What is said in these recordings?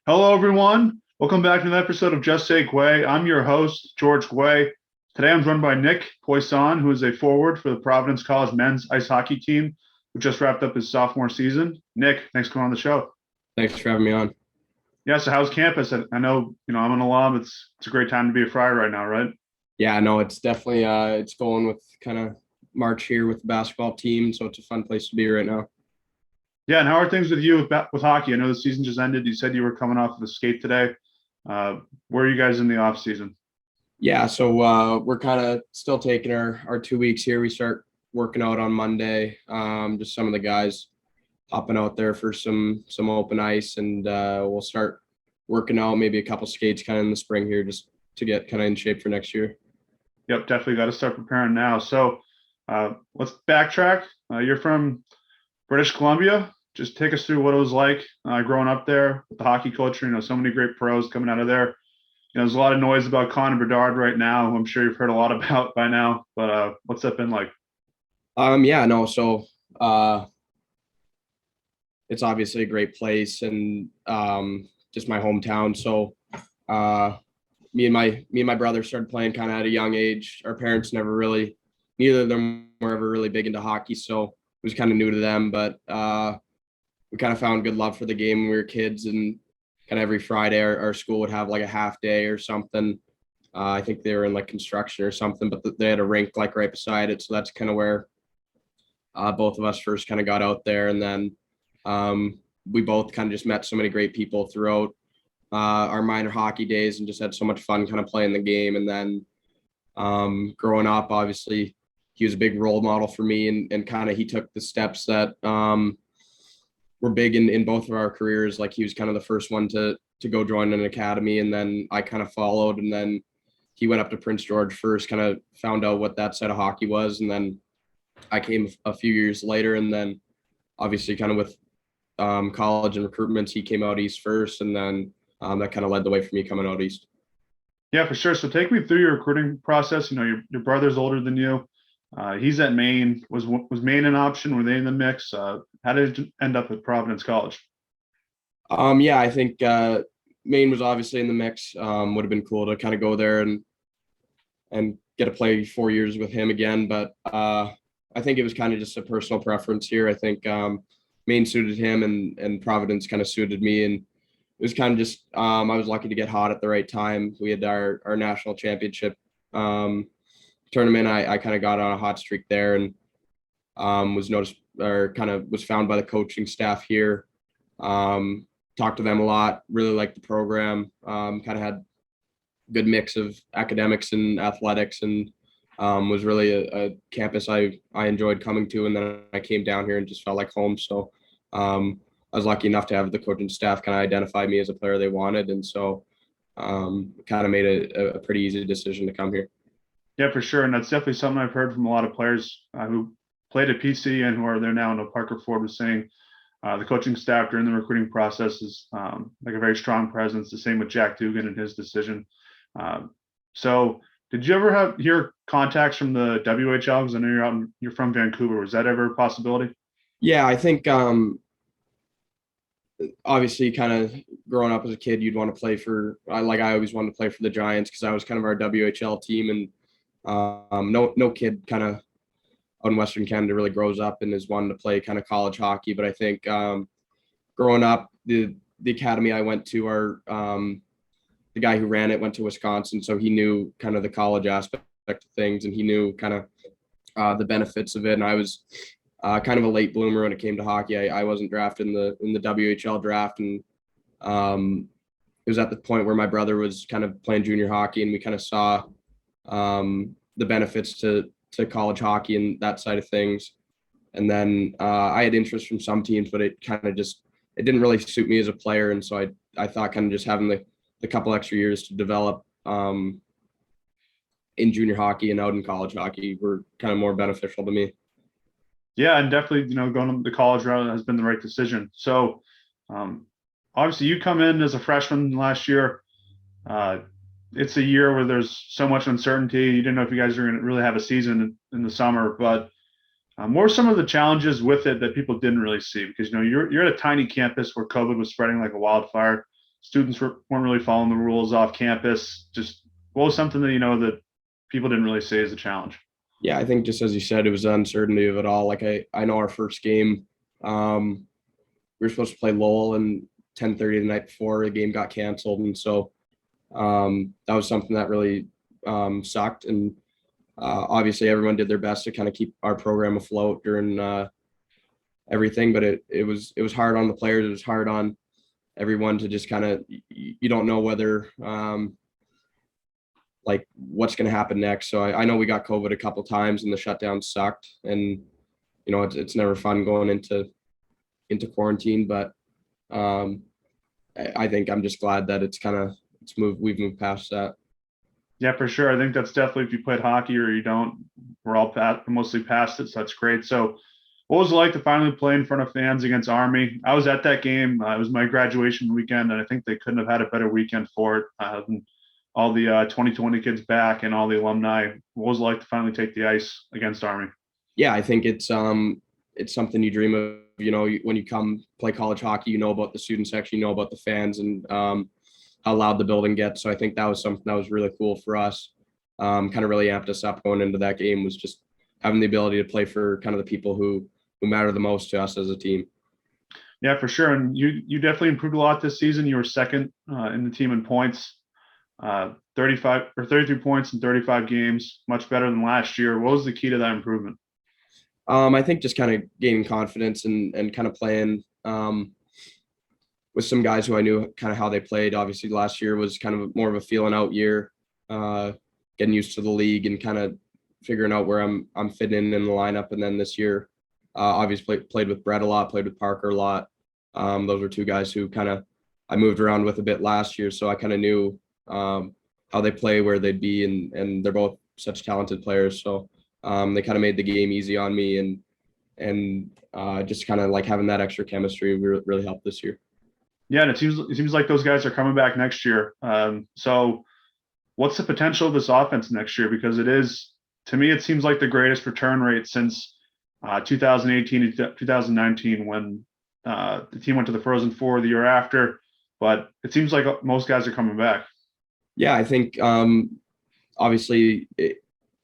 Hello, everyone. Welcome back to another episode of Just Say Guay. I'm your host, George Guay. Today I'm joined by Nick Poisson, who is a forward for the Providence College men's ice hockey team, who just wrapped up his sophomore season. Nick, thanks for coming on the show. Thanks for having me on. Yeah, so how's campus? I know, I'm an alum. It's a great time to be a Friar right now, right? Yeah, no, it's definitely it's going with kind of March here with the basketball team, so it's a fun place to be right now. Yeah, and how are things with you with hockey? I know the season just ended. You said you were coming off of a skate today. Where are you guys in the off season? Yeah, so we're kind of still taking our 2 weeks here. We start working out on Monday. Just some of the guys hopping out there for some open ice, and we'll start working out maybe a couple skates kind of in the spring here, just to get kind of in shape for next year. Yep, definitely got to start preparing now. So let's backtrack. You're from British Columbia. Just take us through what it was like growing up there with the hockey culture. So many great pros coming out of there. There's a lot of noise about Connor Bedard right now, who I'm sure you've heard a lot about by now. But what's that been like? Yeah, no, so it's obviously a great place and just my hometown. So uh, me and my brother started playing kind of at a young age. Our parents neither of them were ever really big into hockey, so it was kind of new to them. But we kind of found good love for the game when we were kids, and kind of every Friday our school would have like a half day or something. I think they were in like construction or something, but they had a rink like right beside it, so that's kind of where both of us first kind of got out there, and then we both kind of just met so many great people throughout our minor hockey days and just had so much fun kind of playing the game. And then growing up, obviously, he was a big role model for me, and kind of he took the steps that were big in both of our careers. Like he was kind of the first one to go join an academy, and then I kind of followed, and then he went up to Prince George first, kind of found out what that side of hockey was, and then I came a few years later, and then obviously kind of with college and recruitments, he came out east first, and then that kind of led the way for me coming out east. Yeah, for sure. So take me through your recruiting process. Your brother's older than you. He's at Maine. Was Maine an option? Were they in the mix? How did it end up at Providence College? Yeah, I think Maine was obviously in the mix. Would have been cool to kind of go there and get to play 4 years with him again. But I think it was kind of just a personal preference here. I think Maine suited him, and Providence kind of suited me. And it was kind of just I was lucky to get hot at the right time. We had our national championship tournament. I kind of got on a hot streak there, and was noticed or kind of was found by the coaching staff here. Talked to them a lot. Really liked the program. Kind of had good mix of academics and athletics, and was really a campus I enjoyed coming to. And then I came down here and just felt like home. So I was lucky enough to have the coaching staff kind of identify me as a player they wanted, and so kind of made a pretty easy decision to come here. Yeah, for sure. And that's definitely something I've heard from a lot of players who played at PC and who are there now. I know Parker Ford was saying the coaching staff during the recruiting process is like a very strong presence. The same with Jack Dugan and his decision. So did you ever hear contacts from the WHL? Because I know you're from Vancouver. Was that ever a possibility? Yeah, I think obviously kind of growing up as a kid, you'd want to play for I always wanted to play for the Giants because I was kind of our WHL team. And no kid kind of out in Western Canada really grows up and is wanting to play kind of college hockey. But I think growing up, the academy I went to, the guy who ran it went to Wisconsin, so he knew kind of the college aspect of things, and he knew kind of the benefits of it. And I was kind of a late bloomer when it came to hockey. I wasn't drafted in the WHL draft, and it was at the point where my brother was kind of playing junior hockey, and we kind of saw the benefits to college hockey and that side of things. And then I had interest from some teams, but it kind of just it didn't really suit me as a player, and so I thought kind of just having the couple extra years to develop in junior hockey and out in college hockey were kind of more beneficial to me. Yeah, and definitely, going to the college route has been the right decision. So, obviously, you come in as a freshman last year. It's a year where there's so much uncertainty. You didn't know if you guys are going to really have a season in the summer, but what are some of the challenges with it that people didn't really see? Because you're at a tiny campus where COVID was spreading like a wildfire. students weren't really following the rules off campus. Just what was something that that people didn't really say is a challenge? Yeah, I think just as you said, it was the uncertainty of it all. Like I know our first game, we were supposed to play Lowell and 10:30 the night before the game got canceled, and so that was something that really sucked. And obviously, everyone did their best to kind of keep our program afloat during everything, but it was hard on the players. It was hard on everyone to just kind of you don't know whether like what's going to happen next. So I know we got COVID a couple times and the shutdown sucked, and it's never fun going into quarantine, but I think I'm just glad that we've moved past that. Yeah, for sure. I think that's definitely if you played hockey or you don't, we're all mostly past it. So that's great. So what was it like to finally play in front of fans against Army? I was at that game. It was my graduation weekend, and I think they couldn't have had a better weekend for it. All the 2020 kids back and all the alumni. What was it like to finally take the ice against Army? Yeah, I think it's something you dream of. When you come play college hockey, you know about the student section, you know about the fans, and how loud the building gets. So I think that was something that was really cool for us. Kind of really amped us up going into that game, was just having the ability to play for kind of the people who matter the most to us as a team. Yeah, for sure. And you definitely improved a lot this season. You were second in the team in points, 35 or 33 points in 35 games, much better than last year. What was the key to that improvement? I think just kind of gaining confidence and kind of playing with some guys who I knew kind of how they played. Obviously, last year was kind of more of a feeling out year, getting used to the league and kind of figuring out where I'm fitting in the lineup. And then this year, obviously played with Brett a lot, played with Parker a lot. Those were two guys who kind of I moved around with a bit last year, so I kind of knew how they play, where they'd be, and they're both such talented players. So they kind of made the game easy on me, and just kind of like having that extra chemistry really helped this year. Yeah, and it seems like those guys are coming back next year. So what's the potential of this offense next year? Because it is, to me, it seems like the greatest return rate since 2018 to 2019 when the team went to the Frozen Four the year after. But it seems like most guys are coming back. Yeah, I think obviously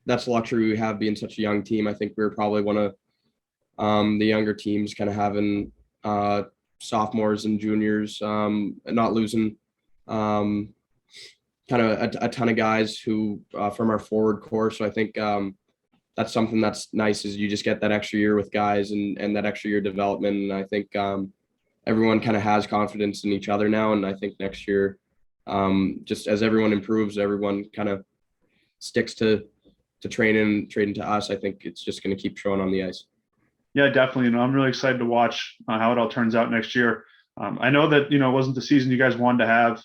that's the luxury we have being such a young team. I think we were probably one of the younger teams, kind of having sophomores and juniors, and not losing kind of a ton of guys who from our forward core. So I think that's something that's nice, is you just get that extra year with guys and that extra year development. And I think everyone kind of has confidence in each other now. And I think next year, just as everyone improves, everyone kind of sticks to trading to us. I think it's just going to keep showing on the ice. Yeah, definitely. I'm really excited to watch how it all turns out next year. I know that, it wasn't the season you guys wanted to have,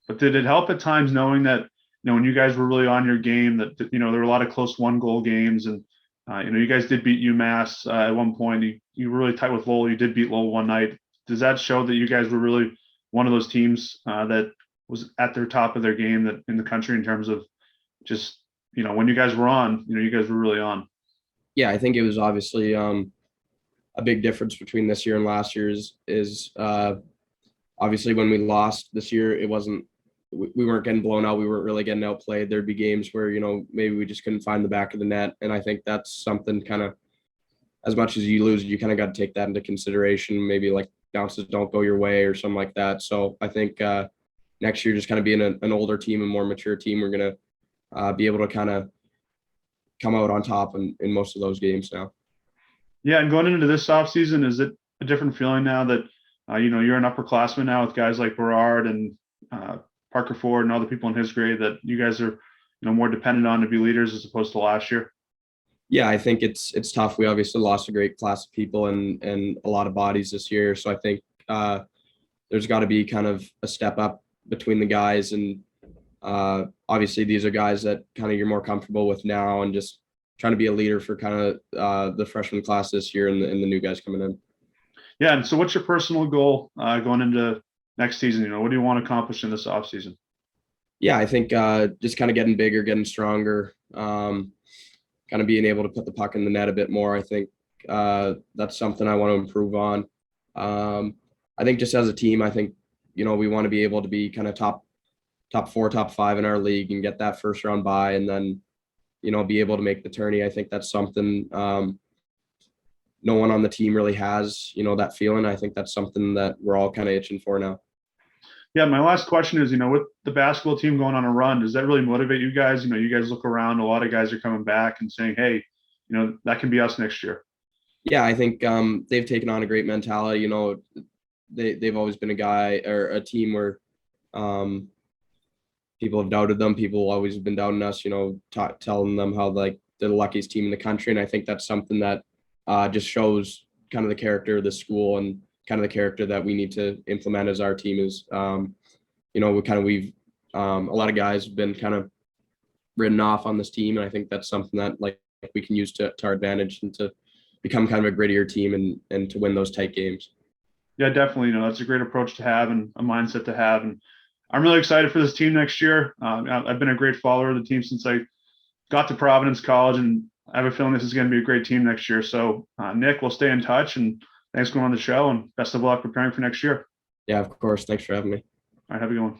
but did it help at times knowing that, when you guys were really on your game, that, there were a lot of close 1-goal games, and, you guys did beat UMass at one point. You were really tight with Lowell. You did beat Lowell one night. Does that show that you guys were really one of those teams that was at their top of their game that in the country in terms of just, when you guys were on, you guys were really on? Yeah, I think it was obviously a big difference between this year and last year's is obviously when we lost this year, it wasn't, we weren't getting blown out. We weren't really getting outplayed. There'd be games where, maybe we just couldn't find the back of the net. And I think that's something kind of, as much as you lose, you kind of got to take that into consideration. Maybe like bounces don't go your way or something like that. So I think next year, just kind of being an older team, a more mature team, we're going to be able to kind of come out on top in most of those games now. Yeah, and going into this offseason, is it a different feeling now that you're an upperclassman now with guys like Berard and Parker Ford and other people in his grade that you guys are more dependent on to be leaders as opposed to last year? Yeah, I think it's tough. We obviously lost a great class of people and a lot of bodies this year. So I think there's got to be kind of a step up between the guys, and obviously these are guys that kind of you're more comfortable with now, and just trying to be a leader for kind of the freshman class this year and the new guys coming in. Yeah, and so what's your personal goal going into next season? What do you want to accomplish in this offseason? Yeah, I think just kind of getting bigger, getting stronger, kind of being able to put the puck in the net a bit more. I think that's something I want to improve on. I think just as a team, I think, we want to be able to be kind of top 4, top 5 in our league and get that first round bye, and then, be able to make the tourney. I think that's something no one on the team really has, that feeling. I think that's something that we're all kind of itching for now. Yeah, my last question is, with the basketball team going on a run, does that really motivate you guys? You guys look around, a lot of guys are coming back and saying, hey, that can be us next year. Yeah, I think they've taken on a great mentality. They've always been a guy or a team where people have doubted them. People always have been doubting us, telling them how like they're the luckiest team in the country. And I think that's something that just shows kind of the character of the school and kind of the character that we need to implement as our team is. We've a lot of guys have been kind of written off on this team, and I think that's something that like we can use to our advantage and to become kind of a grittier team and to win those tight games. Yeah, definitely. That's a great approach to have and a mindset to have. And I'm really excited for this team next year. I've been a great follower of the team since I got to Providence College, and I have a feeling this is going to be a great team next year. So, Nick, we'll stay in touch, and thanks for going on the show, and best of luck preparing for next year. Yeah, of course. Thanks for having me. All right, have a good one.